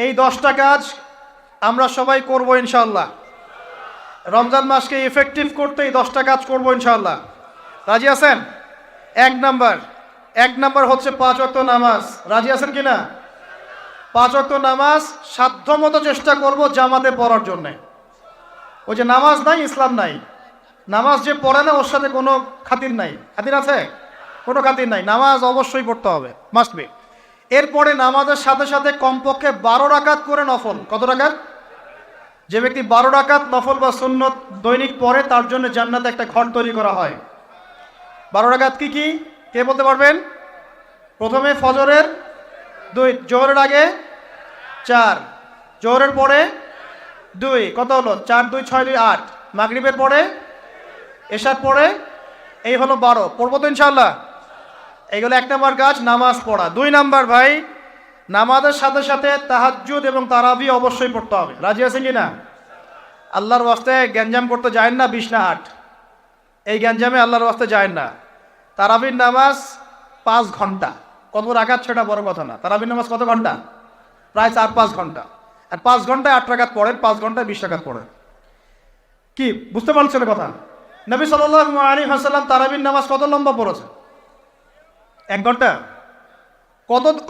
এই 10টা কাজ আমরা সবাই করব ইনশাআল্লাহ। রমজান মাসকে ইফেক্টিভ করতে এই 10টা কাজ করব ইনশাআল্লাহ। রাজি আছেন? এক নাম্বার হচ্ছে 5 ওয়াক্ত নামাজ। রাজি আছেন কিনা? 5 ওয়াক্ত নামাজ সাধ্যমতো চেষ্টা করব জামাতে পড়ার জন্যে। ওই যে নামাজ নাই ইসলাম নাই, নামাজ যে পড়ে না ওর সাথে কোনো খাতির নাই। খাতির আছে? কোনো খাতির নাই। নামাজ অবশ্যই পড়তে হবে, মাস্ট বি। এরপরে নামাজের সাথে সাথে কমপক্ষে 12 রাকাত করে নফল। কত রাকাত? যে ব্যক্তি 12 রাকাত নফল বা সুন্নত দৈনিক পড়ে তার জন্য জান্নাতে একটা ঘর তৈরি করা হয়। 12 রাকাত কি কি কে বলতে পারবেন? প্রথমে ফজরের 2, জোহরের আগে 4, জোহরের পরে 2, কত হলো? 4 2 6 2 8, মাগরিবের পরে, এশার পরে, এই হলো 12। পড়বো তো ইনশাআল্লাহ? এইগুলো 1 নাম্বার কাজ, নামাজ পড়া। 2 নাম্বার ভাই, নামাজের সাথে সাথে তাহাজ্জুদ এবং তারাবি অবশ্যই পড়তে হবে। রাজি আছেন কি না? আল্লাহর ওয়াস্তে গ্যাঞ্জাম করতে যায় না 20 না 8, এই গ্যাঞ্জামে আল্লাহর ওয়াস্তে যায় না। তারাবির নামাজ 5 ঘন্টা। কত রাকাত সেটা বড় কথা না। তারাবির নামাজ কত ঘন্টা? প্রায় 4-5 ঘন্টা। আর 5 ঘন্টায় 8 রাকাত পড়েন, 5 ঘন্টায় 20 রাকাত পড়েন। কি বুঝতে পারছেন কথা? নবী সাল্লাল্লাহু আলাইহি ওয়াসাল্লাম তারাবির নামাজ কত লম্বা পড়েছে? 1 ঘন্টা।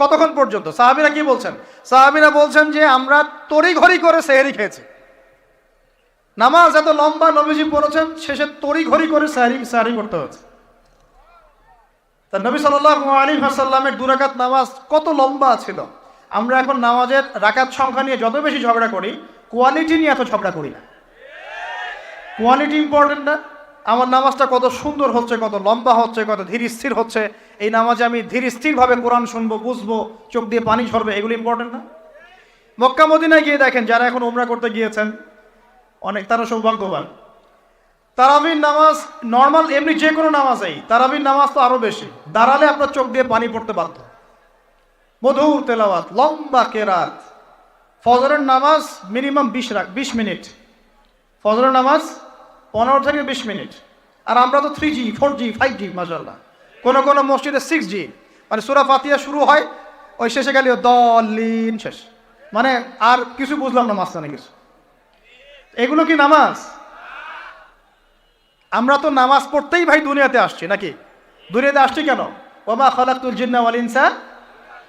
কতক্ষণ পর্যন্ত? সাহাবীরা কি বলছেন? সাহাবীরা বলছেন যে আমরা তড়িঘড়ি করে সেহরি খেয়েছি। নামাজ এত লম্বা নবীজি পড়েছেন, শেষে তড়িঘড়ি করে সেহরি করতে হয়েছে। তা নবী সাল্লাল্লাহু আলাইহি ওয়াসাল্লামের 2 রাকাত নামাজ কত লম্বা ছিল। আমরা এখন নামাজের রাকাত সংখ্যা নিয়ে যত বেশি ঝগড়া করি, কোয়ালিটি নিয়ে এত ঝগড়া করি না। কোয়ালিটি ইম্পর্টেন্ট না? আমার নামাজটা কত সুন্দর হচ্ছে, কত লম্বা হচ্ছে, কত ধীর স্থির হচ্ছে, এই নামাজে আমি ধীর স্থিরভাবে কোরআন শুনবো, বুঝবো, চোখ দিয়ে পানি ঝরবে, এগুলো ইম্পর্টেন্ট না? মক্কা মদিনায় গিয়ে দেখেন, যারা এখন উমরা করতে গিয়েছেন অনেক, তারা সৌভাগ্যবান। তারাবির নামাজ নর্মাল এমনি যে কোনো নামাজেই, তারাবির নামাজ তো আরো বেশি। দাঁড়ালে আপনার চোখ দিয়ে পানি পড়তে বাধ্য। মধুর তেলাওয়াত, লম্বা কেরাত। ফজরের নামাজ মিনিমাম 20 মিনিট। ফজরের নামাজ 15 থেকে 20 মিনিট। আর আমরা তো 3G 4G 5G মাশাআল্লাহ। কোন মসজিদে 6G, মানে সূরা ফাতিহা শুরু হয়, ওই শেষে গেলে দলিন শেষ, মানে আর কিছু বুঝলাম না মাঝখানে কিছু। এগুলো কি নামাজ? আমরা তো নামাজ পড়তেই ভাই দুনিয়াতে আসছি, নাকি? দুনিয়াতে আসছি কেন? ওমা খালাকতুল জিন্না ওয়াল ইনসা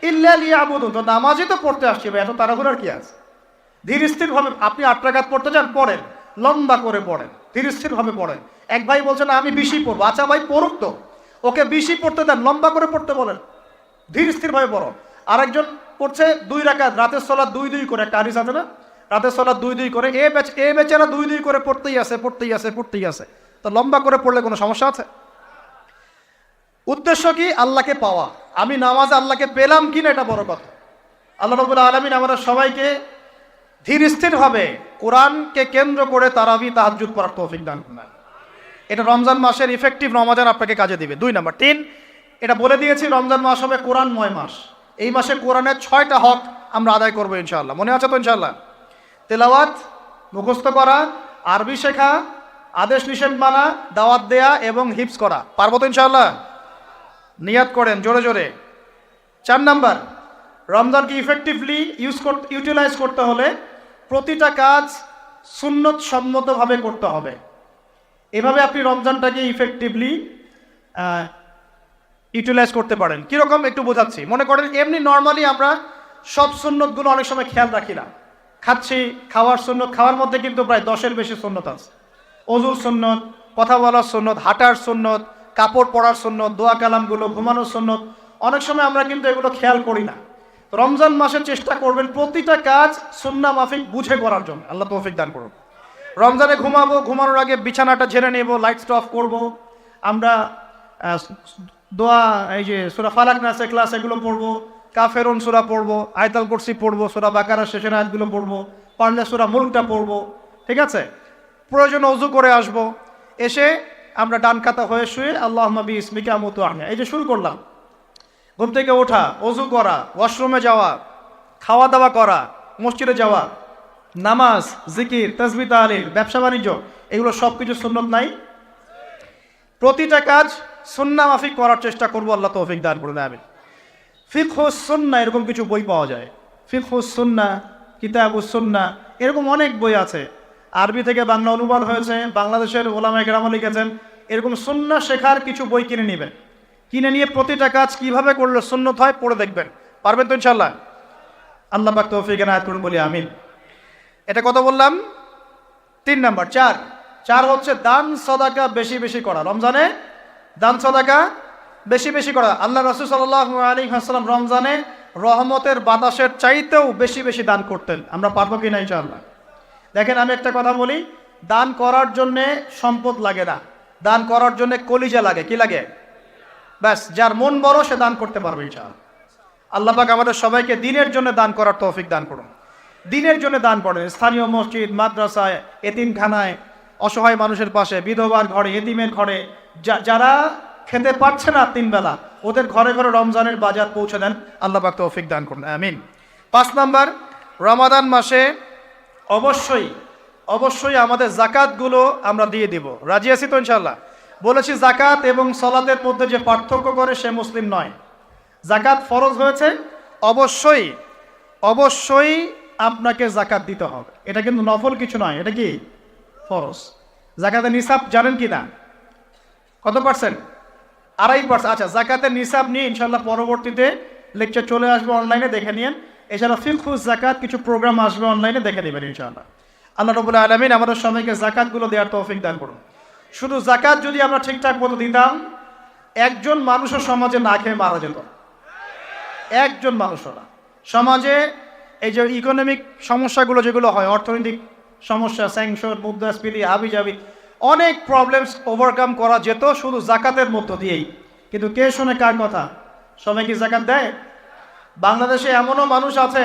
ইল্লা লিয়াবুদুন। তো নামাজই তো পড়তে আসছি ভাই, এত তাড়াহুড়ার কি আছে? ধীর স্থির ভাবে আপনি 8 রাকাত পড়তে যান, পড়েন, লম্বা করে পড়েন, ধীর স্থির ভাবে পড়েন। এক ভাই বলছেন আমি 20ই পড়বো। আচ্ছা ভাই পড়ুক তো, ওকে 20ই পড়তে দেন, লম্বা করে পড়তে বলেন, ধীর স্থির ভাবে পড়ো। আরেকজন পড়ছে 2 রাকাত, রাতের সালাত 2 করে, একটা হাদিস আছে না, রাতের সালাত 2 করে। এ বেচারা 2 করে পড়তেই আছে। তো লম্বা করে পড়লে কোনো সমস্যা আছে? উদ্দেশ্য কি? আল্লাহকে পাওয়া। আমি নামাজে আল্লাহকে পেলাম কিনা এটা বড় কথা। আল্লাহ রাব্বুল আলামিন আমাদের সবাইকে ধীর স্থির ভাবে কোরআনকে কেন্দ্র করে তারাবি তাহাজ্জুদ পড়ার তৌফিক দান করুন। এটা রমজান মাসের ইফেক্টিভ রমাজান আপনাকে কাজে দিবে। 2 নাম্বার। 3, এটা বলে দিয়েছি রমজান মাস হবে কোরআনময় মাস। এই মাসে কোরআনের 6টা হক আমরা আদায় করবো ইনশাআল্লাহ। মনে আছে তো ইনশাআল্লাহ? তেলাওয়াত, মুখস্থ করা, আরবি শেখা, আদেশ নিষেধ মানা, দাওয়াত দেয়া এবং হিফজ করা। পারবো তো ইনশাআল্লাহ? নিয়াত করেন জোরে জোরে। 4 নাম্বার, রমজানকে ইফেক্টিভলি ইউটিলাইজ করতে হলে প্রতিটা কাজ সুন্নত সম্মতভাবে করতে হবে। এভাবে আপনি রমজানটাকে ইফেক্টিভলি ইউটিলাইজ করতে পারেন। কীরকম একটু বোঝাচ্ছি। মনে করেন এমনি নর্মালি আমরা সব সুন্নতগুলো অনেক সময় খেয়াল রাখি না। খাচ্ছি, খাওয়ার সুন্নত, খাওয়ার মধ্যে কিন্তু প্রায় 10-এর বেশি সুন্নত আছে। অজুর সুন্নত, কথা বলার সুন্নত, হাঁটার সুন্নত, কাপড় পরার সুন্নত, দোয়া কালামগুলো, ঘুমানোর সুন্নত, অনেক সময় আমরা কিন্তু এগুলো খেয়াল করি না। রমজান মাসে চেষ্টা করবেন প্রতিটা কাজ সুন্নাহ মাফিক বুঝে করার জন্য। আল্লাহ তৌফিক দান করুন। রমজানে ঘুমাবো, ঘুমানোর আগে বিছানাটা ঝেড়ে নেব, লাইট অফ করব। আমরা দোয়া, এই যে সূরা ফালাক নাস ইখলাস এগুলো পড়বো, কাফেরুন সূরা পড়বো, আয়াতুল কুরসি পড়বো, সূরা বাকারার শেষের আয়াতগুলো পড়বো, পারলে সূরা মুলকটা পড়বো, ঠিক আছে? প্রয়োজনে ওযু করে আসবো, এসে আমরা ডান কাতা হয়ে শুয়ে আল্লাহুম্মা বিইসমিকা আমুতু আহয়া, এই যে শুরু করলাম। ঘুম থেকে ওঠা, ওযু করা, ওয়াশরুমে যাওয়া, খাওয়া দাওয়া করা, মসজিদে যাওয়া, নামাজ, জিকির, তাসবিহ, তাহলিল, ব্যবসা বাণিজ্য, এগুলো সব কিছু সুন্নত নাই? প্রতিটা কাজ সুন্নাহ মাফিক করার চেষ্টা করবো। আল্লাহ তৌফিক দান করুন, আমিন। ফিকহুস সুন্নাহ এরকম কিছু বই পাওয়া যায়। ফিকহুস সুন্নাহ, কিতাবুস সুন্নাহ, এরকম অনেক বই আছে। আরবি থেকে বাংলা অনুবাদ হয়েছে, বাংলাদেশের ওলামায়ে কেরাম লিখেছেন। এরকম সুন্নাহ শেখার কিছু বই কিনে নেবেন। কিনে নিয়ে প্রতিটা কাজ কিভাবে করলে সুন্নত হয় পড়ে দেখবেন। পারবেন তো ইনশাআল্লাহ? আল্লাহ পাক তৌফিক এনায়েত করুন, বলি আমিন। এটা কত বললাম? 3 নাম্বার। 4 হচ্ছে দান সদাকা বেশি বেশি করা। রমজানে দান সদাকা বেশি বেশি করা। আল্লাহ রাসূল সাল্লাল্লাহু আলাইহি ওয়াসাল্লাম রমজানে রহমতের বাতাসের চাইতেও বেশি বেশি দান করতেন। আমরা পারবো কি না ইনশাআল্লাহ? দেখেন, আমি একটা কথা বলি, দান করার জন্যে সম্পদ লাগে না, দান করার জন্যে কলিজা লাগে। কি লাগে? ব্যাস, যার মন বড় সে দান করতে পারবে ইনশাআল্লাহ। আল্লাহ পাক আমাদের সবাইকে দিনের জন্য দান করার তৌফিক দান করুন। দিনের জন্য দান করেন, স্থানীয় মসজিদ, মাদ্রাসায়, এতিমখানায়, অসহায় মানুষের পাশে, বিধবার ঘরে, এতিমের ঘরে, যারা খেতে পারছে না 3 বেলা, ওদের ঘরে ঘরে রমজানের বাজার পৌঁছে দেন। আল্লাহ পাক তৌফিক দান করুন, আমিন। 5 নাম্বার, রমাদান মাসে অবশ্যই অবশ্যই আমাদের জাকাতগুলো আমরা দিয়ে দিব। রাজি আছি তো ইনশাআল্লাহ? বলেছি জাকাত এবং সালাতের মধ্যে যে পার্থক্য করে সে মুসলিম নয়। জাকাত ফরজ হয়েছে, অবশ্যই অবশ্যই আপনাকে জাকাত দিতে হবে। এটা কিন্তু নফল কিছু নয়, এটা কি ফরজ। জাকাতের নিসাব জানেন কি না? কত পার্সেন্ট? 2.5%। আচ্ছা, জাকাতের নিসাব নিয়ে ইনশাআল্লাহ পরবর্তীতে লেকচার চলে আসবে, অনলাইনে দেখে নিন। এছাড়া ফিকহুস জাকাত কিছু প্রোগ্রাম আসবে, অনলাইনে দেখে নেবেন ইনশাআল্লাহ। আল্লাহ রাব্বুল আলামিন আমাদের সবাইকে জাকাতগুলো দেওয়ার তৌফিক দান করুন। শুধু জাকাত যদি আমরা ঠিকঠাক মতো দিতাম, একজন মানুষও সমাজে না খেয়ে মারা যেত। একজন মানুষও না। সমাজে এই যে ইকোনমিক সমস্যাগুলো যেগুলো হয়, অর্থনৈতিক সমস্যা, স্যাংশন, মুদ্রাস্ফীতি, হাবিজাবি, অনেক প্রবলেমস ওভারকাম করা যেত শুধু জাকাতের মধ্য দিয়েই। কিন্তু কে শোনে কার কথা? সবাই কি জাকাত দেয়? বাংলাদেশে এমনও মানুষ আছে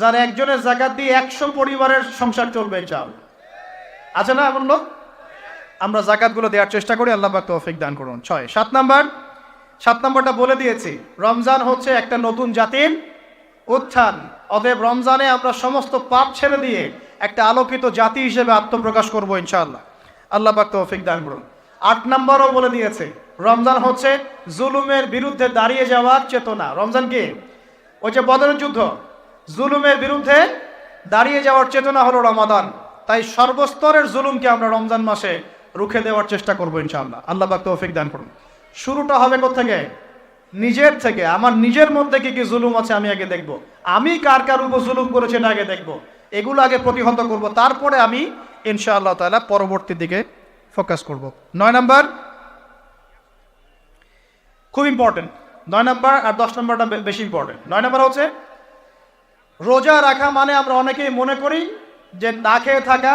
যার একজনের জাকাত দিয়ে 100 পরিবারের সংসার চলবে ইনশাআল্লাহ। আছে না এমন লোক? আমরা জাকাতগুলো দেওয়ার চেষ্টা করি, আল্লাহ পাক তৌফিক দান করুন। 7 নাম্বারটা বলে দিয়েছি, রমজান হচ্ছে একটা নতুন জাতির উত্থান। অতএব রমজানে আমরা সমস্ত পাপ ছেড়ে দিয়ে একটা আলোকিত জাতি হিসেবে আত্মপ্রকাশ করবো ইনশাআল্লাহ। আল্লাহ পাক তৌফিক দান করুন। 8 নাম্বারও বলে দিয়েছে, রমজান হচ্ছে জুলুমের বিরুদ্ধে দাঁড়িয়ে যাওয়ার চেতনা। রমজান কি? ওই যে বদরের যুদ্ধ, জুলুমের বিরুদ্ধে দাঁড়িয়ে যাওয়ার চেতনা হলো রমাদান। তাই সর্বস্তরের জুলুমকে আমরা রমজান মাসে রুখে দেওয়ার চেষ্টা করবো ইনশাআল্লাহ। আল্লাহ পাক তৌফিক দান করুন। শুরুটা হবে কোত্থেকে? নিজের থেকে। আমার নিজের মধ্যে কি কি জুলুম আছে আমি আগে দেখব, আমি কার কার উপর জুলুম করেছি এটা আগে দেখব, এগুলো আগে প্রতিহত করব, তারপরে আমি ইনশাআল্লাহ তাআলা পরবর্তী দিকে ফোকাস করব। 9 নাম্বার খুব ইম্পর্টেন্ট। 9 নাম্বার আর 10 নাম্বারটা বেশি ইম্পর্টেন্ট। 9 নাম্বার হচ্ছে রোজা রাখা মানে আমরা অনেকেই মনে করি যে না খেয়ে থাকা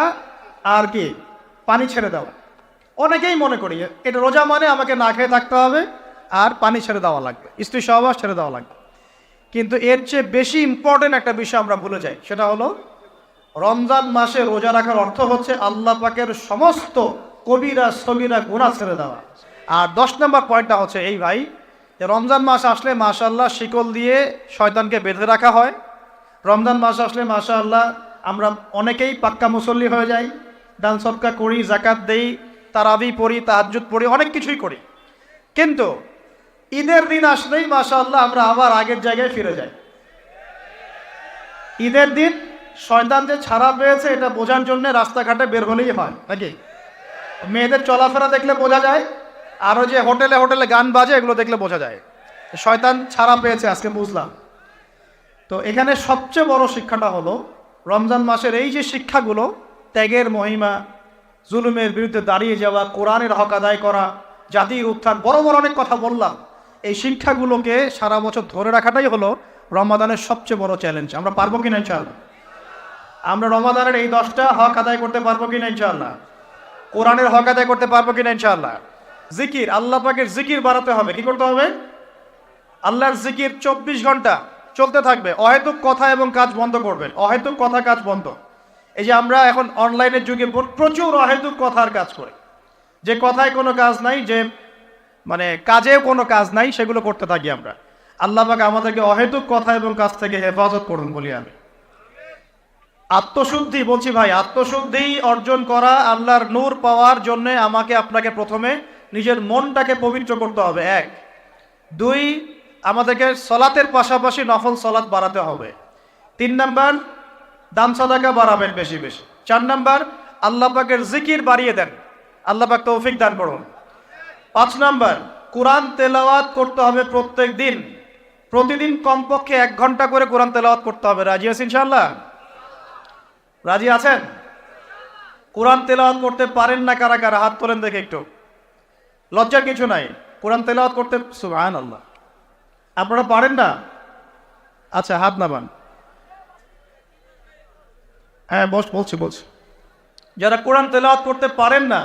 আর কি পানি ছেড়ে দেওয়া। অনেকেই মনে করি এটা রোজা মানে আমাকে না খেয়ে থাকতে হবে আর পানি ছেড়ে দেওয়া লাগবে, স্ত্রী সহবাস ছেড়ে দেওয়া লাগবে। কিন্তু এর চেয়ে বেশি ইম্পর্টেন্ট একটা বিষয় আমরা ভুলে যাই, সেটা হলো রমজান মাসে রোজা রাখার অর্থ হচ্ছে আল্লাহ পাকের সমস্ত কবিরা সগীরা গুনাহ ছেড়ে দেওয়া। আর 10 নম্বর পয়েন্টটা হচ্ছে এই ভাই, যে রমজান মাস আসলে মাশাআল্লাহ শিকল দিয়ে শয়তানকে বেঁধে রাখা হয়। রমজান মাস আসলে মাশাআল্লাহ আমরা অনেকেই পাক্কা মুসল্লি হয়ে যাই, দান সদকা করি, জাকাত দেই, তারাবি পড়ি, তাহাজ্জুদ পড়ি, অনেক কিছুই করি। কিন্তু ঈদের দিন আসলেই মাশাআল্লাহ আমরা আবার আগের জায়গায় ফিরে যাই। ঈদের দিন শয়তান যে ছাড়া পেয়েছে এটা বোঝার জন্য রাস্তাঘাটে বের হলেই হয় নাকি? মেয়েদের চলাফেরা দেখলে বোঝা যায়, আরও যে হোটেলে হোটেলে গান বাজে এগুলো দেখলে বোঝা যায় শয়তান ছাড়া পেয়েছে, আজকে বুঝলাম। তো এখানে সবচেয়ে বড় শিক্ষাটা হলো রমজান মাসের এই যে শিক্ষাগুলো, ত্যাগের মহিমা, জুলুমের বিরুদ্ধে দাঁড়িয়ে যাওয়া, কোরআনের হক আদায় করা, জাতির উত্থান, বড় বড় অনেক কথা বললাম। এই শিক্ষাগুলোকে সারা বছর ধরে রাখাটাই হলো রমাদানের সবচেয়ে বড় চ্যালেঞ্জ। আমরা পারবো কিনা ইনশাআল্লাহ? আমরা রমাদানের এই 10টা হক আদায় করতে পারবো কিনা ইনশাআল্লাহ? কোরআনের হক আদায় করতে পারবো কিনা ইনশাআল্লাহ? জিকির, আল্লাহ পাকের জিকির বাড়াতে হবে। কি করতে হবে? আল্লাহর জিকির 24 ঘন্টা চলতে থাকবে। অহেতুক কথা এবং কাজ বন্ধ করবেন, অহেতুক কথা কাজ বন্ধ। এই যে আমরা এখন অনলাইনের যুগে প্রচুর অহেতুক কথার কাজ করি, যে কথায় কোনো কাজ নাই, যে মানে কাজেও কোনো কাজ নাই, সেগুলো করতে থাকি আমরা। আল্লাহ পাক আমাদেরকে অহেতুক কথা এবং কাজ থেকে হেফাজত করুন বলি আমি। আত্মশুদ্ধি বলছি ভাই, আত্মশুদ্ধি অর্জন করা, আল্লাহর নূর পাওয়ার জন্য আমাকে আপনাকে প্রথমে নিজের মনটাকে পবিত্র করতে হবে। 1, 2 আমাদেরকে সলাতের পাশাপাশি নফল সলাত বাড়াতে হবে। 3 নাম্বার, দান সাদাকা বাড়াবেন বেশি বেশি। 4 নাম্বার, আল্লাহ পাকের জিকির বাড়িয়ে দেন, আল্লাহ পাক তৌফিক দান করুন। 5 নাম্বার, কোরআন তেলাওয়াত করতে হবে প্রত্যেক দিন, প্রতিদিন কমপক্ষে 1 ঘন্টা করে কোরআন তেলাওয়াত করতে হবে। রাজি আছেন ইনশাআল্লাহ? রাজি আছেন? কোরআন তেলাওয়াত করতে পারেন না কারা কারা? হাত তোলেন দেখে একটু। লজ্জার কিছু নাই, কোরআন তেলাওয়াত করতে। সুবহানাল্লাহ। আপনারা পারেন না? আচ্ছা, হাত নামান। হ্যাঁ, বলছি। যারা কোরআন তেলাওয়াত করতে পারেন না,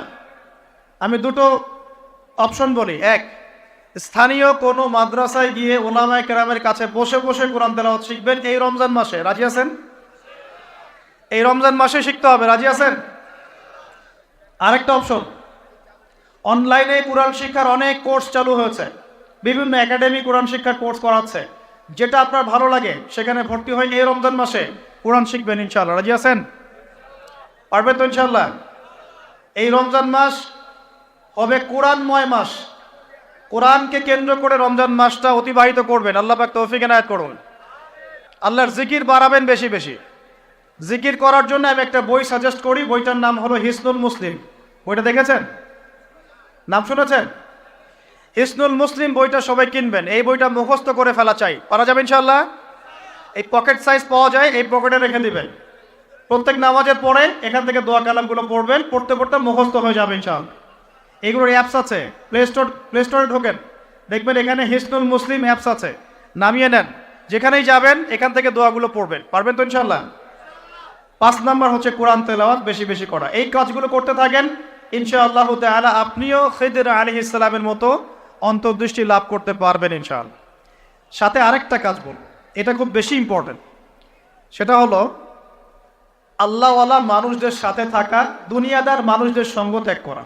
আমি দুটো অপশন বলি। 1, স্থানীয় কোনো মাদ্রাসায় গিয়ে উলামায়ে কেরামের কাছে বসে বসে কোরআন তেলাওয়াত শিখবেন এই রমজান মাসে। রাজি আছেন? এই রমজান মাসে শিখতে হবে। রাজি আছেন? আরেকটা অপশন, অনলাইনে কোরআন শিক্ষার অনেক কোর্স চালু হয়েছে, বিভিন্ন একাডেমি কোরআন শিক্ষার কোর্স করাচ্ছে। যেটা আপনার ভালো লাগে সেখানে ভর্তি হয়ে এই রমজান মাসে কোরআন শিখবেন ইনশাআল্লাহ। রাজি আছেন? পারবেন তো ইনশাআল্লাহ? এই রমজান মাস হবে কোরআনময় মাস, কোরআনকে কেন্দ্র করে রমজান মাসটা অতিবাহিত করবেন। আল্লাহ পাক তৌফিক এনায়েত করুন। আল্লাহর জিকির বাড়াবেন বেশি বেশি। জিকির করার জন্য আমি একটা বই সাজেস্ট করি, বইটার নাম হলো হিসনুল মুসলিম। বইটা দেখেছেন? নাম শুনেছেন? হিসনুল মুসলিম বইটা সবাই কিনবেন। এই বইটা মুখস্থ করে ফেলা চাই। পারা যাবে ইনশাআল্লাহ? এই পকেট সাইজ পাওয়া যায়, এই পকেটে রেখে দিবেন। প্রত্যেক নামাজের পরে এখান থেকে দোয়া কালামগুলো পড়বেন, পড়তে পড়তে মুখস্থ হয়ে যাবে ইনশাআল্লাহ। এগুলোর অ্যাপস আছে, প্লে স্টোরে ঢোকেন, দেখবেন এখানে হিসনুল মুসলিম অ্যাপস আছে, নামিয়ে নেন। যেখানেই যাবেন এখান থেকে দোয়াগুলো পড়বেন। পারবেন তো ইনশাআল্লাহ? 5 নাম্বার হচ্ছে কোরআন তেলাওয়াত বেশি বেশি করা। এই কাজগুলো করতে থাকেন, ইনশাআল্লাহ তাআলা আপনিও খিদর আলাইহিস সালামের মতো অন্তর্দৃষ্টি লাভ করতে পারবেন ইনশাআল্লাহ। সাথে আরেকটা কাজ বলব, এটা খুব বেশি ইম্পর্টেন্ট। সেটা হলো আল্লাহওয়ালা মানুষদের সাথে থাকা, দুনিয়াদার মানুষদের সঙ্গ ত্যাগ করা।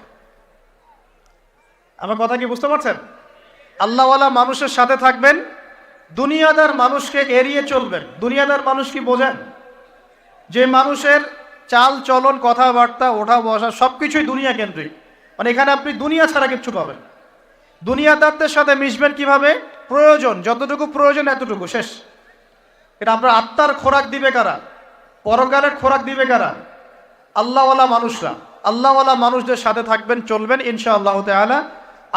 আমার কথা কি বুঝতে পারছেন? আল্লাহওয়ালা মানুষের সাথে থাকবেন, দুনিয়াদার মানুষকে এড়িয়ে চলবেন। দুনিয়াদার মানুষ কি বোঝেন? যে মানুষের চাল চলন, কথাবার্তা, ওঠা বসা সবকিছুই দুনিয়া কেন্দ্রিক, মানে এখানে আপনি দুনিয়া ছাড়া কিচ্ছু পাবেন। দুনিয়াদারদের সাথে মিশবেন কিভাবে? প্রয়োজন, যতটুকু প্রয়োজন এতটুকু, শেষ। এটা আপনার আত্মার খোরাক দিবে কারা? পরকালের খোরাক দিবে কারা? আল্লাহওয়ালা মানুষরা। আল্লাহওয়ালা মানুষদের সাথে থাকবেন, চলবেন, ইনশাআল্লাহ তাআলা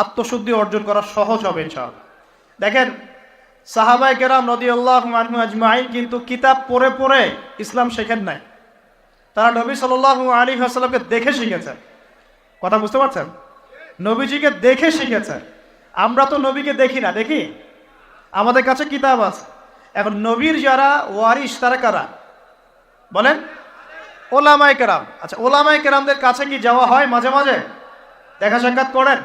আত্মশুদ্ধি অর্জন করা সহজ হবে ইনশাআল্লাহ। দেখেন, সাহাবায়ে কেরাম রাদিয়াল্লাহু আনহুম আজমাইন কিন্তু কিতাব পড়ে পড়ে ইসলাম শেখেন নাই, তারা নবী সাল্লাল্লাহু আলাইহি ওয়াসাল্লামকে দেখে শিখেছেন। কথা বুঝতে পারছেন? নবীজিকে দেখে শিখেছেন। আমরা তো নবীকে দেখি না, দেখি? আমাদের কাছে কিতাব আছে। এখন নবীর যারা ওয়ারিস তারা কারা বলেন? ওলামায়ে কেরাম। আচ্ছা, ওলামায়ে কেরামদের কাছে কি যাওয়া হয়? মাঝে মাঝে দেখা সাক্ষাৎ করেন?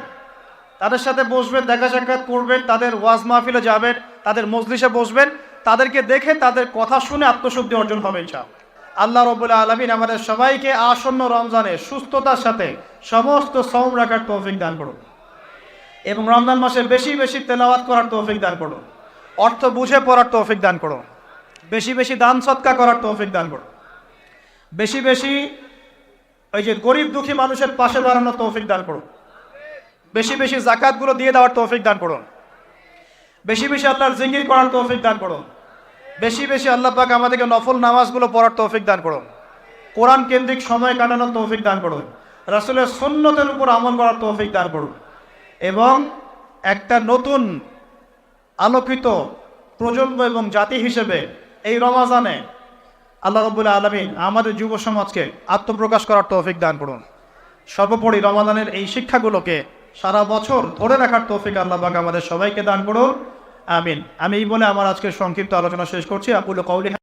তাদের সাথে বসবেন, দেখা সাক্ষাৎ করবেন, তাদের ওয়াজ মাহফিলে যাবেন, তাদের মজলিসে বসবেন, তাদেরকে দেখে তাদের কথা শুনে আত্মশুদ্ধি অর্জন হবে ইনশাআল্লাহ। আল্লাহ রাব্বুল আলামিন আমাদের সবাইকে আসন্ন রমজানে সুস্থতার সাথে সমস্ত সওম রাখার তৌফিক দান করুন এবং রমজান মাসে বেশি বেশি তেলাওয়াত করার তৌফিক দান করুন, অর্থ বুঝে পড়ার তৌফিক দান করুন, বেশি বেশি দান সদকা করার তৌফিক দান করুন, বেশি বেশি ওই যে গরিব দুঃখী মানুষের পাশে দাঁড়ানোর তৌফিক দান করুন, বেশি বেশি যাকাতগুলো দিয়ে দেওয়ার তৌফিক দান করুন, বেশি বেশি আল্লাহর জিকির করার তৌফিক দান করুন, বেশি বেশি আল্লাহ পাক আমাদেরকে নফল নামাজগুলো পড়ার তৌফিক দান করুন, কোরআন কেন্দ্রিক সময় কাটানোর তৌফিক দান করুন, রাসূলের সুন্নতের উপর আমল করার তৌফিক দান করুন এবং একটা নতুন আলোকিত প্রজন্ম এবং জাতি হিসেবে এই রমজানে আল্লাহ রাব্বুল আলামিন আমাদের যুব সমাজকে আত্মপ্রকাশ করার তৌফিক দান করুন। সর্বোপরি রমাদানের এই শিক্ষাগুলোকে সারা বছর ধরে রাখার তৌফিক আল্লাহ পাক আমাদের সবাইকে দান করুন, আমিন। আমি এই বলে আমার আজকের সংক্ষিপ্ত আলোচনা শেষ করছি। আকুলু কওলি